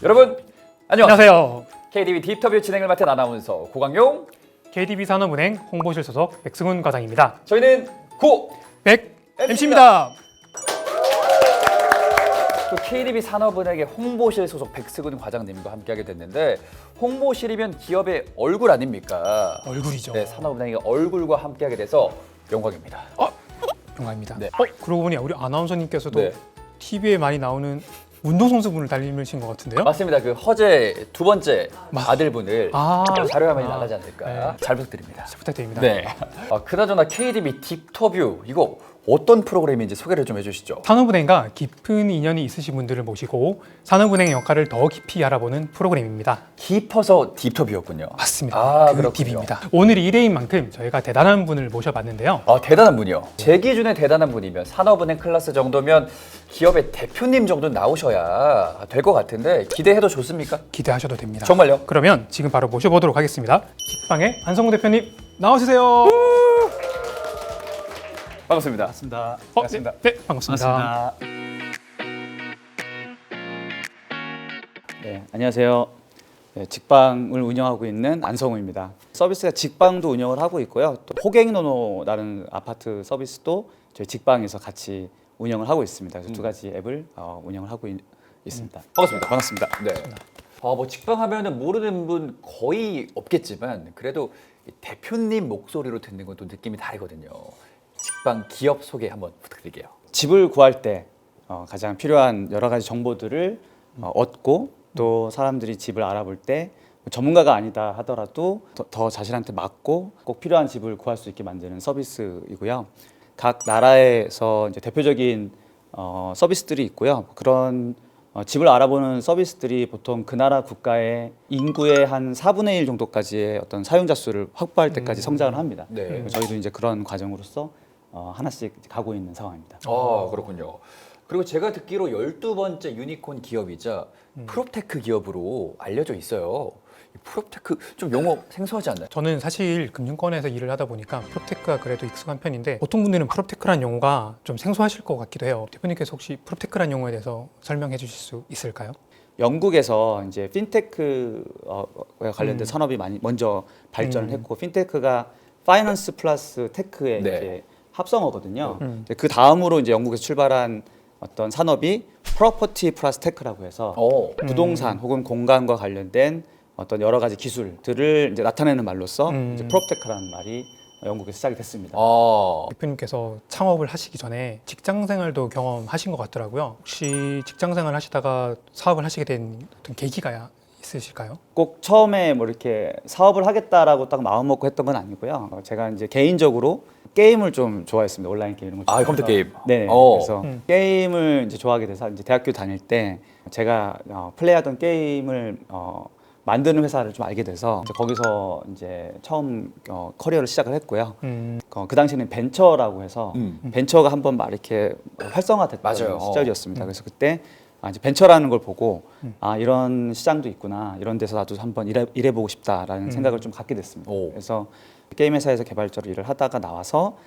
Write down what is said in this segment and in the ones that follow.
여러분 안녕하세요. 안녕하세요. KDB 딥터뷰 진행을 맡은 아나운서 고광용. KDB 산업은행 홍보실 소속 백승훈 과장입니다. 저희는 고 MC입니다. 또 KDB 산업은행의 홍보실 소속 백승훈 과장님과 함께하게 됐는데 홍보실이면 기업의 얼굴 아닙니까? 얼굴이죠. 네, 산업은행의 얼굴과 함께하게 돼서 영광입니다. 영광입니다. 네. 그러고 보니 우리 아나운서님께서도 네. TV에 많이 나오는 운동선수분을 닮으신 것 같은데요? 맞습니다. 그 허재 두 번째 아들분을 자료화 많이 나가지 않을까. 네. 잘 부탁드립니다. 잘 부탁드립니다. 네. 그나저나 KDB 딥터뷰 이거 어떤 프로그램인지 소개를 좀 해주시죠. 산업은행과 깊은 인연이 있으신 분들을 모시고 산업은행의 역할을 더 깊이 알아보는 프로그램입니다. 깊어서 딥터뷰였군요. 맞습니다. 그 그렇군요. 딥입니다. 오늘이 1회인 만큼 저희가 대단한 분을 모셔봤는데요. 대단한 분이요. 제 기준에 대단한 분이면 산업은행 클래스 정도면 기업의 대표님 정도 나오셔야 될 것 같은데 기대해도 좋습니까? 기대하셔도 됩니다. 정말요? 그러면 지금 바로 모셔보도록 하겠습니다. 깃방의 안성우 대표님 나와주세요. 반갑습니다. 반갑습니다. 반갑습니다. 네, 반갑습니다. 네, 안녕하세요. 네, 직방을 운영하고 있는 안성우입니다. 서비스가 직방도 운영을 하고 있고요. 또 호갱노노라는 아파트 서비스도 저희 직방에서 같이 운영을 하고 있습니다. 그래서 두 가지 앱을 운영을 하고 있습니다. 반갑습니다. 반갑습니다. 네. 뭐 직방하면은 모르는 분 거의 없겠지만 그래도 대표님 목소리로 듣는 건 또 느낌이 다르거든요. 직방 기업 소개 한번 부탁드릴게요. 집을 구할 때 가장 필요한 여러 가지 정보들을 얻고 또 사람들이 집을 알아볼 때 전문가가 아니다 하더라도 더 자신한테 맞고 꼭 필요한 집을 구할 수 있게 만드는 서비스이고요. 각 나라에서 이제 대표적인 서비스들이 있고요. 그런 집을 알아보는 서비스들이 보통 그 나라 국가의 인구의 한 4분의 1 정도까지의 어떤 사용자 수를 확보할 때까지 성장을 합니다. 네. 저희도 이제 그런 과정으로서 하나씩 가고 있는 상황입니다. 그렇군요. 그리고 제가 듣기로 12번째 유니콘 기업이자 프롭테크 기업으로 알려져 있어요. 이 프롭테크 좀 용어 생소하지 않나요? 저는 사실 금융권에서 일을 하다 보니까 프롭테크가 그래도 익숙한 편인데 보통 분들은 프롭테크란 용어가 좀 생소하실 것 같기도 해요. 대표님께서 혹시 프롭테크란 용어에 대해서 설명해 주실 수 있을까요? 영국에서 이제 핀테크와 관련된 산업이 많이 먼저 발전을 했고 핀테크가 파이낸스 플러스 테크의 네. 이제 합성어거든요. 그 다음으로 이제 영국에서 출발한 어떤 산업이 프로퍼티 플러스 테크라고 해서 부동산 혹은 공간과 관련된 어떤 여러 가지 기술들을 이제 나타내는 말로서 이제 프롭테크라는 말이 영국에서 시작이 됐습니다. 대표님께서 창업을 하시기 전에 직장 생활도 경험하신 것 같더라고요. 혹시 직장 생활 하시다가 사업을 하시게 된 어떤 계기가 있으실까요? 꼭 처음에 뭐 이렇게 사업을 하겠다라고 딱 마음 먹고 했던 건 아니고요. 제가 이제 개인적으로 게임을 좀 좋아했습니다. 온라인 게임 이런 거. 컴퓨터 게임. 네. 그래서 게임을 이제 좋아하게 돼서 이제 대학교 다닐 때 제가 플레이하던 게임을 만드는 회사를 좀 알게 돼서 이제 거기서 이제 처음 커리어를 시작을 했고요. 그 당시에는 벤처라고 해서 벤처가 한번 막 이렇게 활성화됐던 맞아요. 시절이었습니다. 그래서 그때 이제 벤처라는 걸 보고 이런 시장도 있구나, 이런 데서 나도 한번 일해보고 싶다라는 생각을 좀 갖게 됐습니다. 그래서 게임 회사에서 개발자로 일을 하다가 나와서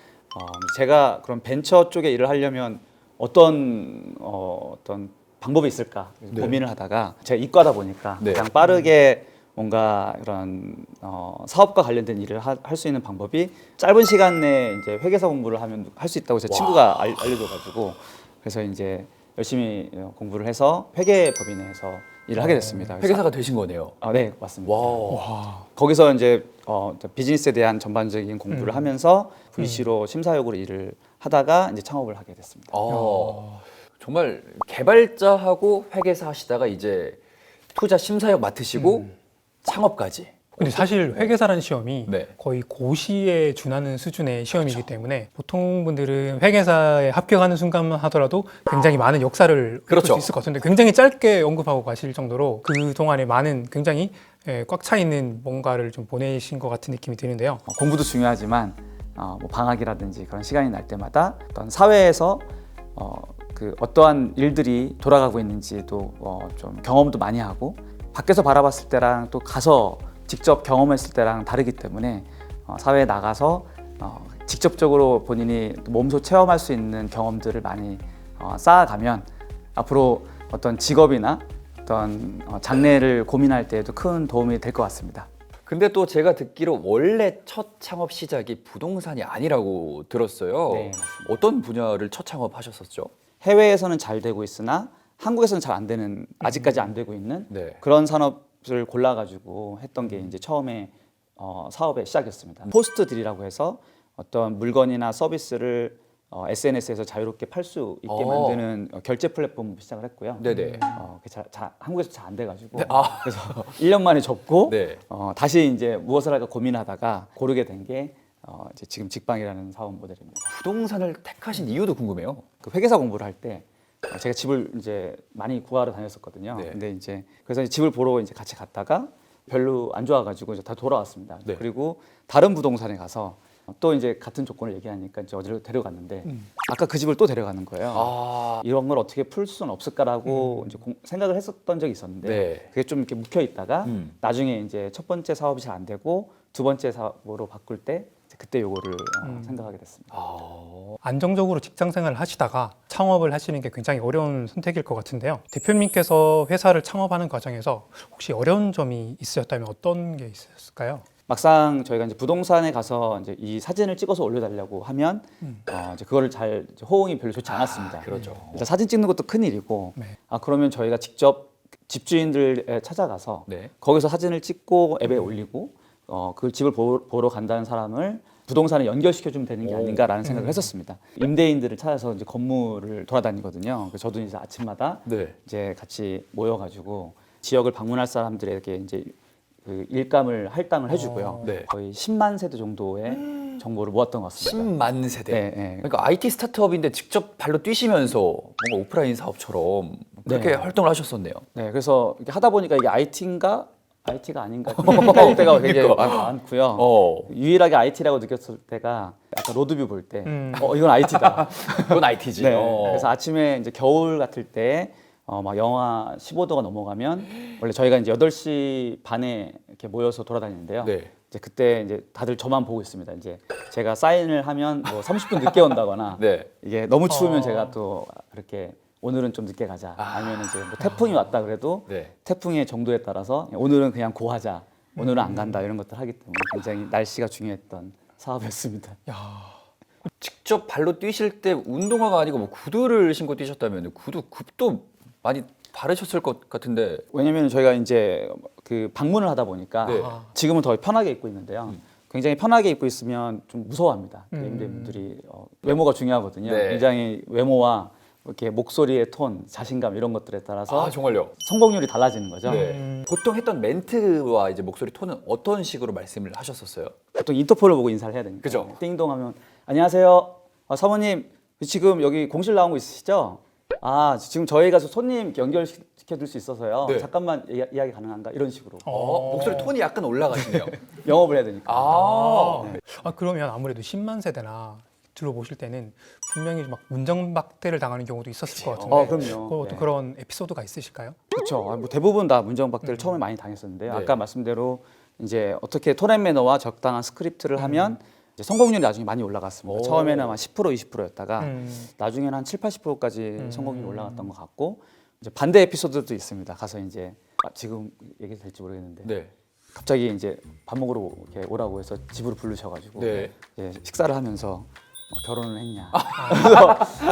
제가 그런 벤처 쪽에 일을 하려면 어떤 방법이 있을까 고민을 하다가 제가 이과다 보니까 가장 빠르게 뭔가 그런 사업과 관련된 일을 할 수 있는 방법이 짧은 시간 내에 이제 회계사 공부를 하면 할 수 있다고 제 친구가 알려줘가지고 그래서 이제 열심히 공부를 해서 회계법인에서 일을 하게 됐습니다. 회계사가 되신 거네요. 네, 맞습니다. 와. 거기서 이제 비즈니스에 대한 전반적인 공부를 하면서 VC로 심사역으로 일을 하다가 이제 창업을 하게 됐습니다. 정말 개발자하고 회계사 하시다가 이제 투자 심사역 맡으시고 창업까지. 근데 사실 회계사라는 시험이 네. 거의 고시에 준하는 수준의 시험이기 때문에 보통 분들은 회계사에 합격하는 순간만 하더라도 굉장히 많은 역사를 볼 수 있을 것 같은데 굉장히 짧게 언급하고 가실 정도로 그 동안에 많은 굉장히 꽉 차 있는 뭔가를 좀 보내신 것 같은 느낌이 드는데요. 공부도 중요하지만 뭐 방학이라든지 그런 시간이 날 때마다 어떤 사회에서 그 어떠한 일들이 돌아가고 있는지도 좀 경험도 많이 하고 밖에서 바라봤을 때랑 또 가서 직접 경험했을 때랑 다르기 때문에 사회에 나가서 직접적으로 본인이 몸소 체험할 수 있는 경험들을 많이 쌓아가면 앞으로 어떤 직업이나 어떤 장래를 고민할 때에도 큰 도움이 될 것 같습니다. 근데 또 제가 듣기로 원래 첫 창업 시작이 부동산이 아니라고 들었어요. 네, 어떤 분야를 첫 창업하셨었죠? 해외에서는 잘 되고 있으나 한국에서는 잘 안 되는, 아직까지 안 되고 있는 네. 그런 산업을 골라가지고 했던 게 이제 처음에 사업의 시작이었습니다. 포스트 딜이라고 해서 어떤 물건이나 서비스를 SNS에서 자유롭게 팔 수 있게 만드는 결제 플랫폼 시작을 했고요. 네네. 한국에서 잘 안 돼가지고 네, 그래서 1년 만에 접고 네. 다시 이제 무엇을 할까 고민하다가 고르게 된 게 이제 지금 직방이라는 사업 모델입니다. 부동산을 택하신 이유도 궁금해요. 그 회계사 공부를 할 때 제가 집을 이제 많이 구하러 다녔었거든요. 네. 근데 이제 그래서 집을 보러 이제 같이 갔다가 별로 안 좋아가지고 이제 다 돌아왔습니다. 네. 그리고 다른 부동산에 가서 또 이제 같은 조건을 얘기하니까 이제 어디로 데려갔는데 아까 그 집을 또 데려가는 거예요. 아, 이런 걸 어떻게 풀 수는 없을까라고 이제 생각을 했었던 적이 있었는데 네. 그게 좀 이렇게 묵혀 있다가 나중에 이제 첫 번째 사업이 잘 안 되고 두 번째 사업으로 바꿀 때 이제 그때 요거를 생각하게 됐습니다. 안정적으로 직장 생활을 하시다가 창업을 하시는 게 굉장히 어려운 선택일 것 같은데요. 대표님께서 회사를 창업하는 과정에서 혹시 어려운 점이 있으셨다면 어떤 게 있었을까요? 막상 저희가 이제 부동산에 가서 이제 이 사진을 찍어서 올려달라고 하면 이제 그거를 잘 이제 호응이 별로 좋지 않았습니다. 그렇죠. 일단 사진 찍는 것도 큰 일이고 네. 그러면 저희가 직접 집주인들에 찾아가서 네. 거기서 사진을 찍고 앱에 올리고 그 집을 보러 간다는 사람을 부동산에 연결시켜주면 되는 게 아닌가라는 생각을 했었습니다. 임대인들을 찾아서 이제 건물을 돌아다니거든요. 그래서 저도 이제 아침마다 네. 이제 같이 모여가지고 지역을 방문할 사람들에게 이제 그 일감을 할당을 해주고요. 네. 거의 10만 세대 정도의 정보를 모았던 것 같습니다. 10만 세대. 네, 네. 그러니까 IT 스타트업인데 직접 발로 뛰시면서 뭔가 오프라인 사업처럼 그렇게 네. 활동을 하셨었네요. 네, 그래서 이렇게 하다 보니까 이게 IT가 아닌가 헷갈릴 때가 굉장히 많고요. 유일하게 IT라고 느꼈을 때가 아까 로드뷰 볼 때, 이건 IT다. 그건 IT지. 네. 그래서 아침에 이제 겨울 같을 때 막 영하 15도가 넘어가면 원래 저희가 이제 8시 반에 이렇게 모여서 돌아다니는데요. 네. 이제 그때 이제 다들 저만 보고 있습니다. 이제 제가 사인을 하면 뭐 30분 늦게 온다거나 네. 이게 너무 추우면 제가 또 이렇게 오늘은 좀 늦게 가자. 아니면 이제 뭐 태풍이 왔다 그래도 네. 태풍의 정도에 따라서 오늘은 그냥 고하자. 오늘은 안 간다. 이런 것들 하기 때문에 굉장히 날씨가 중요했던 사업이었습니다. 직접 발로 뛰실 때 운동화가 아니고 뭐 구두를 신고 뛰셨다면 굽도 많이 바르셨을 것 같은데. 왜냐면 저희가 이제 그 방문을 하다 보니까 네. 지금은 더 편하게 입고 있는데요. 굉장히 편하게 입고 있으면 좀 무서워합니다. 임대분들이 외모가 중요하거든요. 네. 굉장히 외모와 이렇게 목소리의 톤, 자신감 이런 것들에 따라서 정말요? 성공률이 달라지는 거죠. 네. 보통 했던 멘트와 이제 목소리 톤은 어떤 식으로 말씀을 하셨었어요? 보통 인터폴을 보고 인사를 해야 되니까. 그죠. 띵동하면 안녕하세요. 사모님 지금 여기 공실 나온 거 있으시죠? 지금 저희 가서 손님 연결시켜줄 수 있어서요. 네. 잠깐만 이야기 가능한가? 이런 식으로 목소리 톤이 약간 올라가시네요. 영업을 해야 되니까. 그러면 아무래도 10만 세대나 들어보실 때는 분명히 막 문정박대를 당하는 경우도 있었을 것 같은데 그럼요. 어떤 네. 그런 에피소드가 있으실까요? 그렇죠. 뭐 대부분 다 문정박대를 처음에 많이 당했었는데요. 네. 아까 말씀대로 이제 어떻게 톤앤 매너와 적당한 스크립트를 하면 이제 성공률이 나중에 많이 올라갔습니다. 처음에는 아마 10% 20%였다가 나중에는 한 7, 80%까지 성공률이 올라갔던 것 같고 이제 반대 에피소드도 있습니다. 가서 이제 지금 얘기 될지 모르겠는데 네. 갑자기 이제 밥 먹으러 이렇게 오라고 해서 집으로 부르셔가지고 네. 이제 식사를 하면서 결혼을 했냐.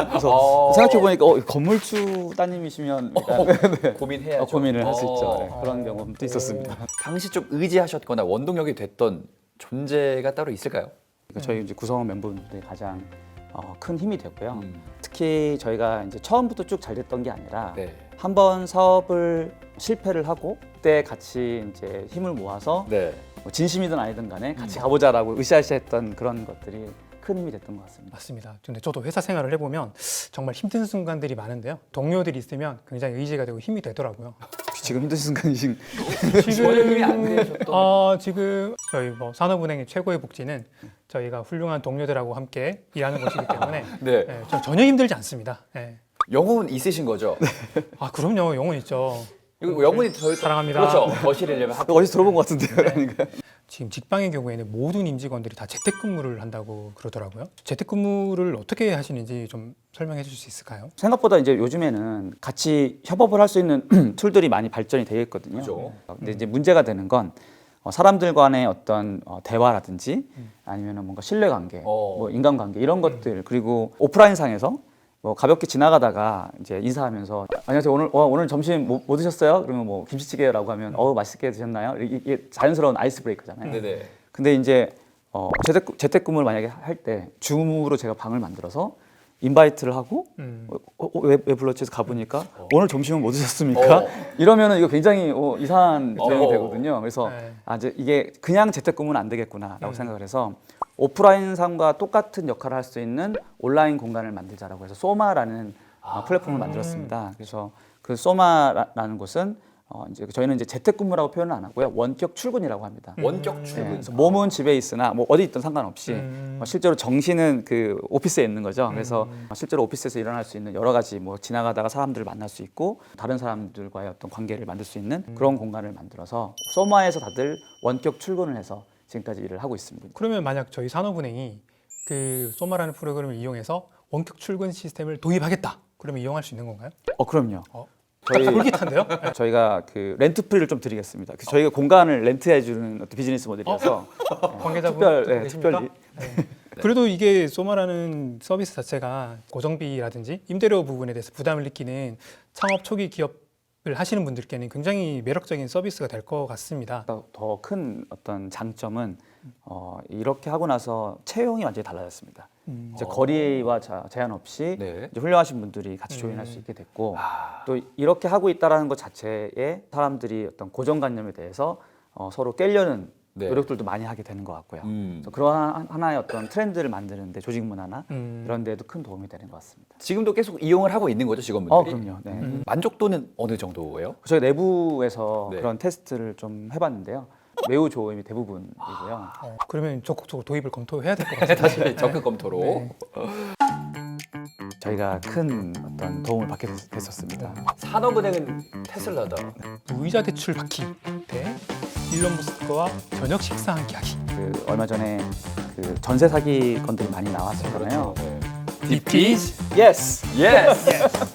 그래서 생각해 보니까 건물주 따님이시면 약간 고민해야죠. 고민을 할 수 있죠. 네, 그런 경험도 있었습니다. 당시 좀 의지하셨거나 원동력이 됐던 존재가 따로 있을까요? 그러니까 저희 이제 구성원 멤버분들이 가장 큰 힘이 됐고요. 특히 저희가 이제 처음부터 쭉 잘 됐던 게 아니라 네. 한번 사업을 실패를 하고 그때 같이 이제 힘을 모아서 네. 뭐 진심이든 아니든 간에 같이 가보자라고 으쌰으쌰했던 그런 것들이 큰 힘이 됐던 것 같습니다. 맞습니다. 근데 저도 회사 생활을 해보면 정말 힘든 순간들이 많은데요. 동료들이 있으면 굉장히 의지가 되고 힘이 되더라고요. 지금 힘든 순간이신 전혀 힘이 안 되셨던. 지금 저희 뭐 산업은행의 최고의 복지는 저희가 훌륭한 동료들하고 함께 일하는 곳이기 때문에 네. 저 전혀 힘들지 않습니다. 네. 영혼 있으신 거죠? 그럼요. 영혼 있죠. 이거 영혼이 저희 사랑합니다. 그렇죠. 거실이려면 어디서 들어본 것 같은데요. 그러니까. 지금 직방의 경우에는 모든 임직원들이 다 재택근무를 한다고 그러더라고요. 재택근무를 어떻게 하시는지 좀 설명해 주실 수 있을까요? 생각보다 이제 요즘에는 같이 협업을 할 수 있는 툴들이 많이 발전이 되어 있거든요. 그죠. 근데 이제 문제가 되는 건 사람들 간의 어떤 대화라든지 아니면 뭔가 신뢰관계, 뭐 인간관계 이런 것들 그리고 오프라인상에서 뭐 가볍게 지나가다가 이제 인사하면서 안녕하세요 오늘 점심 뭐 드셨어요? 그러면 뭐 김치찌개라고 하면 맛있게 드셨나요? 이게 자연스러운 아이스 브레이크잖아요. 네네. 근데 이제 재택근무를 만약에 할 때 줌으로 제가 방을 만들어서 인바이트를 하고 왜 불렀지 해서 가보니까 오늘 점심은 뭐 드셨습니까? 이러면은 이거 굉장히 이상한 진행이 되거든요. 그래서 네. 이제 이게 그냥 재택근무는 안 되겠구나라고 생각을 해서 오프라인상과 똑같은 역할을 할 수 있는 온라인 공간을 만들자라고 해서 소마라는 플랫폼을 만들었습니다. 그래서 그 소마라는 곳은 이제 저희는 이제 재택근무라고 표현을 안 하고요. 원격 출근이라고 합니다. 원격 출근. 그래서 몸은 집에 있으나 뭐 어디 있든 상관없이 실제로 정신은 그 오피스에 있는 거죠. 그래서 실제로 오피스에서 일어날 수 있는 여러 가지 뭐 지나가다가 사람들을 만날 수 있고 다른 사람들과의 어떤 관계를 만들 수 있는 그런 공간을 만들어서 소마에서 다들 원격 출근을 해서 지금까지 일을 하고 있습니다. 그러면 만약 저희 산업은행이 그 소마라는 프로그램을 이용해서 원격 출근 시스템을 도입하겠다. 그러면 이용할 수 있는 건가요? 그럼요. 저희 솔깃한데요? 저희가 그 렌트 프리를 좀 드리겠습니다. 저희가 공간을 렌트해 주는 어떤 비즈니스 모델이라서 관계자분 특별 그래도 이게 소마라는 서비스 자체가 고정비라든지 임대료 부분에 대해서 부담을 느끼는 창업 초기 기업을 하시는 분들께는 굉장히 매력적인 서비스가 될 것 같습니다. 더 큰 어떤 장점은 이렇게 하고 나서 채용이 완전히 달라졌습니다. 이제 거리와 제한 없이 네. 이제 훌륭하신 분들이 같이 조인할 수 있게 됐고 또 이렇게 하고 있다라는 것 자체에 사람들이 어떤 고정관념에 대해서 서로 깨려는 네. 노력들도 많이 하게 되는 것 같고요. 그래서 그러한 하나의 어떤 트렌드를 만드는데 조직 문화나 이런 데도 큰 도움이 되는 것 같습니다. 지금도 계속 이용을 하고 있는 거죠, 직원분들이? 그럼요. 네. 만족도는 어느 정도예요? 저희 내부에서 네. 그런 테스트를 좀 해봤는데요. 매우 좋음이 대부분이고요. 그러면 적극적으로 도입을 검토해야 될 것 같아요. 다시 적극 검토로. 네. 저희가 큰 어떤 도움을 받게 됐었습니다. 산업은행은 테슬라다. 무이자 대출 받기 대 일론 머스크와 저녁 식사 함께 하기. 그 얼마 전에 그 전세 사기 건들이 많이 나왔었잖아요. 네. DPs? Yes. Yes.